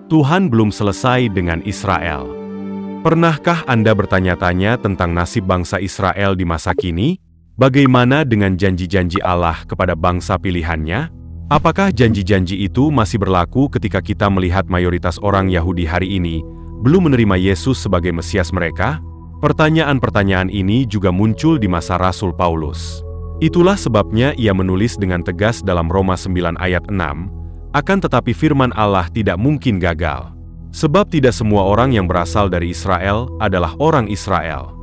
Tuhan belum selesai dengan Israel. Pernahkah Anda bertanya-tanya tentang nasib bangsa Israel di masa kini? Bagaimana dengan janji-janji Allah kepada bangsa pilihannya? Apakah janji-janji itu masih berlaku ketika kita melihat mayoritas orang Yahudi hari ini belum menerima Yesus sebagai Mesias mereka? Pertanyaan-pertanyaan ini juga muncul di masa Rasul Paulus. Itulah sebabnya ia menulis dengan tegas dalam Roma 9 ayat 6, akan tetapi firman Allah tidak mungkin gagal. Sebab tidak semua orang yang berasal dari Israel adalah orang Israel.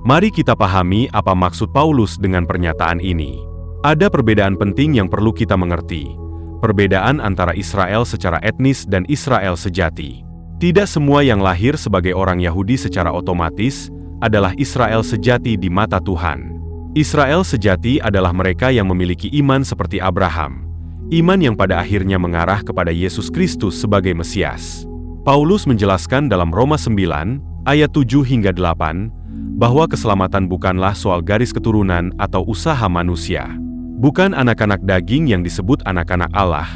Mari kita pahami apa maksud Paulus dengan pernyataan ini. Ada perbedaan penting yang perlu kita mengerti. Perbedaan antara Israel secara etnis dan Israel sejati. Tidak semua yang lahir sebagai orang Yahudi secara otomatis adalah Israel sejati di mata Tuhan. Israel sejati adalah mereka yang memiliki iman seperti Abraham. Iman yang pada akhirnya mengarah kepada Yesus Kristus sebagai Mesias. Paulus menjelaskan dalam Roma 9, ayat 7 hingga 8, bahwa keselamatan bukanlah soal garis keturunan atau usaha manusia. Bukan anak-anak daging yang disebut anak-anak Allah,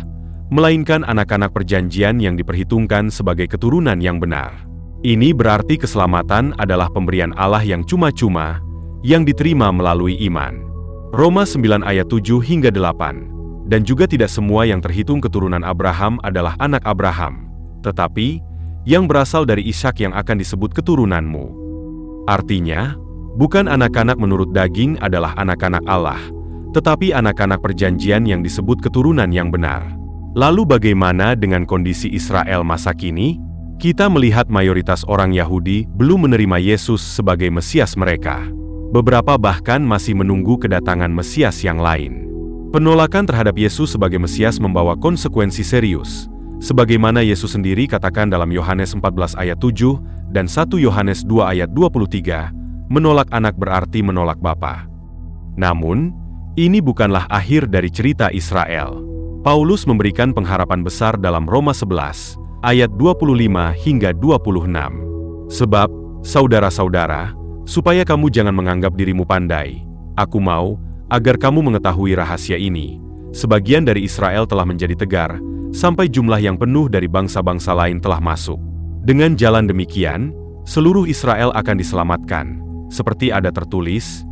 melainkan anak-anak perjanjian yang diperhitungkan sebagai keturunan yang benar. Ini berarti keselamatan adalah pemberian Allah yang cuma-cuma, yang diterima melalui iman. Roma 9 ayat 7 hingga 8. Dan juga tidak semua yang terhitung keturunan Abraham adalah anak Abraham, tetapi yang berasal dari Ishak yang akan disebut keturunanmu. Artinya, bukan anak-anak menurut daging adalah anak-anak Allah, tetapi anak-anak perjanjian yang disebut keturunan yang benar. Lalu bagaimana dengan kondisi Israel masa kini? Kita melihat mayoritas orang Yahudi belum menerima Yesus sebagai Mesias mereka. Beberapa bahkan masih menunggu kedatangan Mesias yang lain. Penolakan terhadap Yesus sebagai Mesias membawa konsekuensi serius. Sebagaimana Yesus sendiri katakan dalam Yohanes 14 ayat 7 dan 1 Yohanes 2 ayat 23, menolak anak berarti menolak Bapa. Namun, ini bukanlah akhir dari cerita Israel. Paulus memberikan pengharapan besar dalam Roma 11, ayat 25 hingga 26. Sebab, saudara-saudara, supaya kamu jangan menganggap dirimu pandai, aku mau agar kamu mengetahui rahasia ini. Sebagian dari Israel telah menjadi tegar, sampai jumlah yang penuh dari bangsa-bangsa lain telah masuk. Dengan jalan demikian, seluruh Israel akan diselamatkan. Seperti ada tertulis,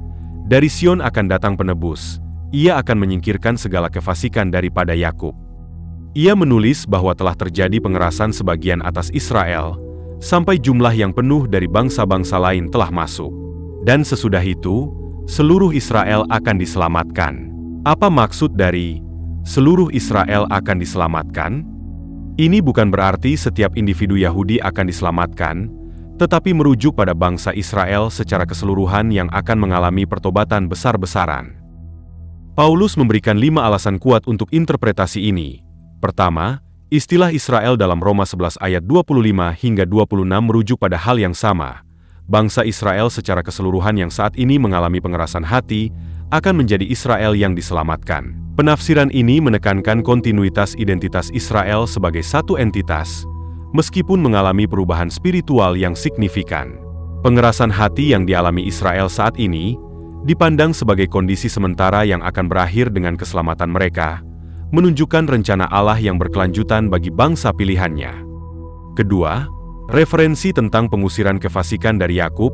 dari Sion akan datang penebus, ia akan menyingkirkan segala kefasikan daripada Yakub. Ia menulis bahwa telah terjadi pengerasan sebagian atas Israel, sampai jumlah yang penuh dari bangsa-bangsa lain telah masuk. Dan sesudah itu, seluruh Israel akan diselamatkan. Apa maksud dari seluruh Israel akan diselamatkan? Ini bukan berarti setiap individu Yahudi akan diselamatkan, tetapi merujuk pada bangsa Israel secara keseluruhan yang akan mengalami pertobatan besar-besaran. Paulus memberikan 5 alasan kuat untuk interpretasi ini. Pertama, istilah Israel dalam Roma 11 ayat 25 hingga 26 merujuk pada hal yang sama. Bangsa Israel secara keseluruhan yang saat ini mengalami pengerasan hati, akan menjadi Israel yang diselamatkan. Penafsiran ini menekankan kontinuitas identitas Israel sebagai satu entitas, meskipun mengalami perubahan spiritual yang signifikan. Pengerasan hati yang dialami Israel saat ini, dipandang sebagai kondisi sementara yang akan berakhir dengan keselamatan mereka, menunjukkan rencana Allah yang berkelanjutan bagi bangsa pilihannya. Kedua, referensi tentang pengusiran kefasikan dari Yakub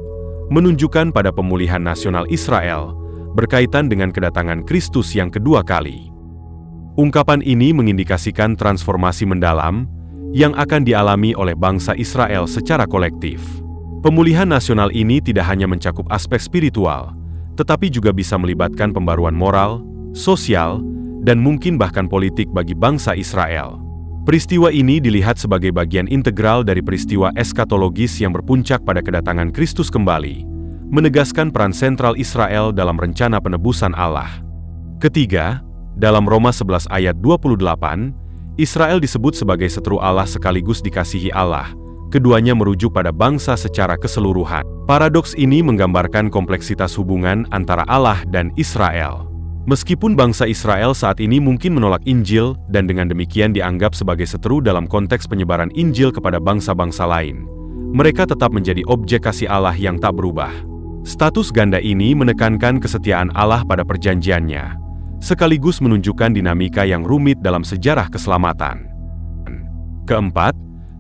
menunjukkan pada pemulihan nasional Israel berkaitan dengan kedatangan Kristus yang kedua kali. Ungkapan ini mengindikasikan transformasi mendalam yang akan dialami oleh bangsa Israel secara kolektif. Pemulihan nasional ini tidak hanya mencakup aspek spiritual, tetapi juga bisa melibatkan pembaruan moral, sosial, dan mungkin bahkan politik bagi bangsa Israel. Peristiwa ini dilihat sebagai bagian integral dari peristiwa eskatologis yang berpuncak pada kedatangan Kristus kembali, menegaskan peran sentral Israel dalam rencana penebusan Allah. Ketiga, dalam Roma 11 ayat 28, Israel disebut sebagai seteru Allah sekaligus dikasihi Allah. Keduanya merujuk pada bangsa secara keseluruhan. Paradoks ini menggambarkan kompleksitas hubungan antara Allah dan Israel. Meskipun bangsa Israel saat ini mungkin menolak Injil dan dengan demikian dianggap sebagai seteru dalam konteks penyebaran Injil kepada bangsa-bangsa lain, mereka tetap menjadi objek kasih Allah yang tak berubah. Status ganda ini menekankan kesetiaan Allah pada perjanjiannya, sekaligus menunjukkan dinamika yang rumit dalam sejarah keselamatan. Keempat,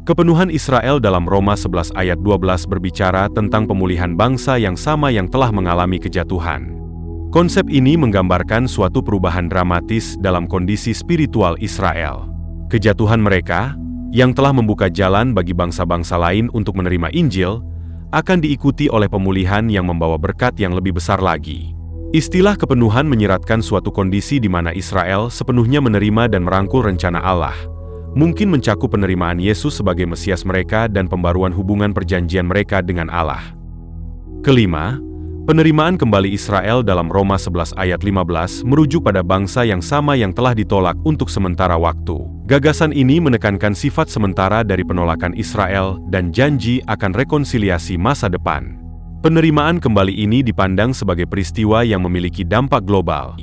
Kepenuhan Israel dalam Roma 11 ayat 12 berbicara tentang pemulihan bangsa yang sama yang telah mengalami kejatuhan. Konsep ini menggambarkan suatu perubahan dramatis dalam kondisi spiritual Israel. Kejatuhan mereka, yang telah membuka jalan bagi bangsa-bangsa lain untuk menerima Injil, akan diikuti oleh pemulihan yang membawa berkat yang lebih besar lagi. Istilah kepenuhan menyiratkan suatu kondisi di mana Israel sepenuhnya menerima dan merangkul rencana Allah. Mungkin mencakup penerimaan Yesus sebagai Mesias mereka dan pembaruan hubungan perjanjian mereka dengan Allah. Kelima, penerimaan kembali Israel dalam Roma 11 ayat 15 merujuk pada bangsa yang sama yang telah ditolak untuk sementara waktu. Gagasan ini menekankan sifat sementara dari penolakan Israel dan janji akan rekonsiliasi masa depan. Penerimaan kembali ini dipandang sebagai peristiwa yang memiliki dampak global.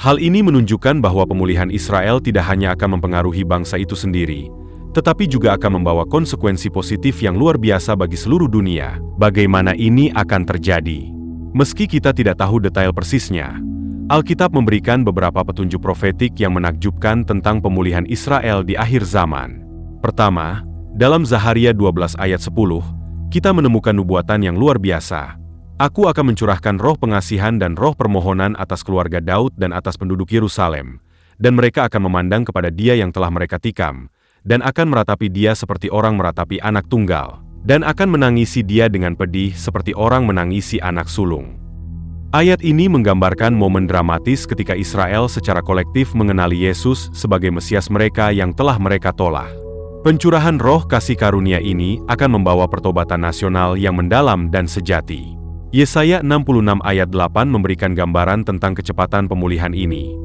Hal ini menunjukkan bahwa pemulihan Israel tidak hanya akan mempengaruhi bangsa itu sendiri, tetapi juga akan membawa konsekuensi positif yang luar biasa bagi seluruh dunia. Bagaimana ini akan terjadi? Meski kita tidak tahu detail persisnya, Alkitab memberikan beberapa petunjuk profetik yang menakjubkan tentang pemulihan Israel di akhir zaman. Pertama, dalam Zaharia 12 ayat 10, kita menemukan nubuatan yang luar biasa. Aku akan mencurahkan roh pengasihan dan roh permohonan atas keluarga Daud dan atas penduduk Yerusalem, dan mereka akan memandang kepada Dia yang telah mereka tikam, dan akan meratapi Dia seperti orang meratapi anak tunggal, dan akan menangisi Dia dengan pedih seperti orang menangisi anak sulung. Ayat ini menggambarkan momen dramatis ketika Israel secara kolektif mengenali Yesus sebagai Mesias mereka yang telah mereka tolak. Pencurahan roh kasih karunia ini akan membawa pertobatan nasional yang mendalam dan sejati. Yesaya 66 ayat 8 memberikan gambaran tentang kecepatan pemulihan ini.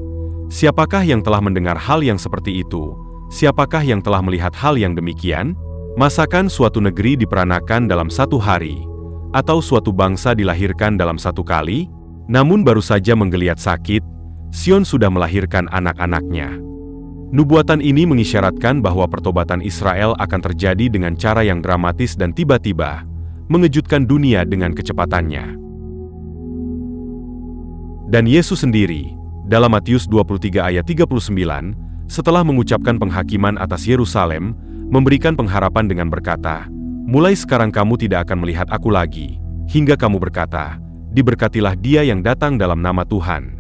Siapakah yang telah mendengar hal yang seperti itu? Siapakah yang telah melihat hal yang demikian? Masakan suatu negeri diperanakan dalam satu hari? Atau suatu bangsa dilahirkan dalam satu kali? Namun baru saja menggeliat sakit, Sion sudah melahirkan anak-anaknya. Nubuatan ini mengisyaratkan bahwa pertobatan Israel akan terjadi dengan cara yang dramatis dan tiba-tiba, mengejutkan dunia dengan kecepatannya. Dan Yesus sendiri, dalam Matius 23 ayat 39, setelah mengucapkan penghakiman atas Yerusalem, memberikan pengharapan dengan berkata, "Mulai sekarang kamu tidak akan melihat aku lagi, hingga kamu berkata, diberkatilah Dia yang datang dalam nama Tuhan."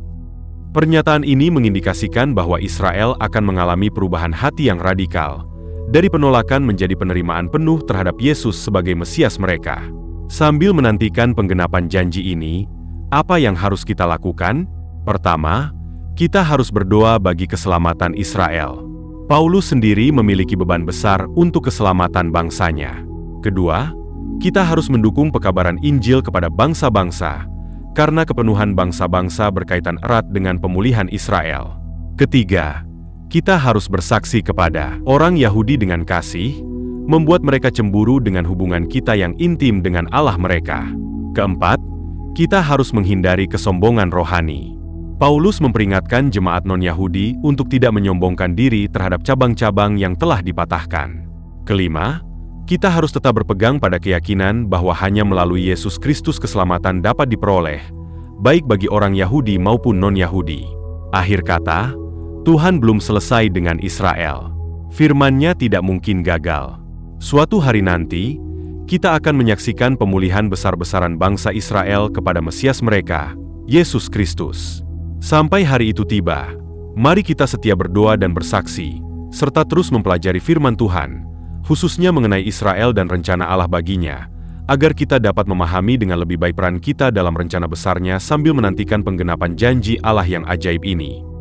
Pernyataan ini mengindikasikan bahwa Israel akan mengalami perubahan hati yang radikal, dari penolakan menjadi penerimaan penuh terhadap Yesus sebagai Mesias mereka. Sambil menantikan penggenapan janji ini, apa yang harus kita lakukan? Pertama, kita harus berdoa bagi keselamatan Israel. Paulus sendiri memiliki beban besar untuk keselamatan bangsanya. Kedua, kita harus mendukung pekabaran Injil kepada bangsa-bangsa, karena kepenuhan bangsa-bangsa berkaitan erat dengan pemulihan Israel. Ketiga, kita harus bersaksi kepada orang Yahudi dengan kasih, membuat mereka cemburu dengan hubungan kita yang intim dengan Allah mereka. Keempat, kita harus menghindari kesombongan rohani. Paulus memperingatkan jemaat non-Yahudi untuk tidak menyombongkan diri terhadap cabang-cabang yang telah dipatahkan. Kelima, kita harus tetap berpegang pada keyakinan bahwa hanya melalui Yesus Kristus keselamatan dapat diperoleh, baik bagi orang Yahudi maupun non-Yahudi. Akhir kata, Tuhan belum selesai dengan Israel. Firman-Nya tidak mungkin gagal. Suatu hari nanti, kita akan menyaksikan pemulihan besar-besaran bangsa Israel kepada Mesias mereka, Yesus Kristus. Sampai hari itu tiba, mari kita setia berdoa dan bersaksi, serta terus mempelajari firman Tuhan, khususnya mengenai Israel dan rencana Allah baginya, agar kita dapat memahami dengan lebih baik peran kita dalam rencana besarnya sambil menantikan penggenapan janji Allah yang ajaib ini.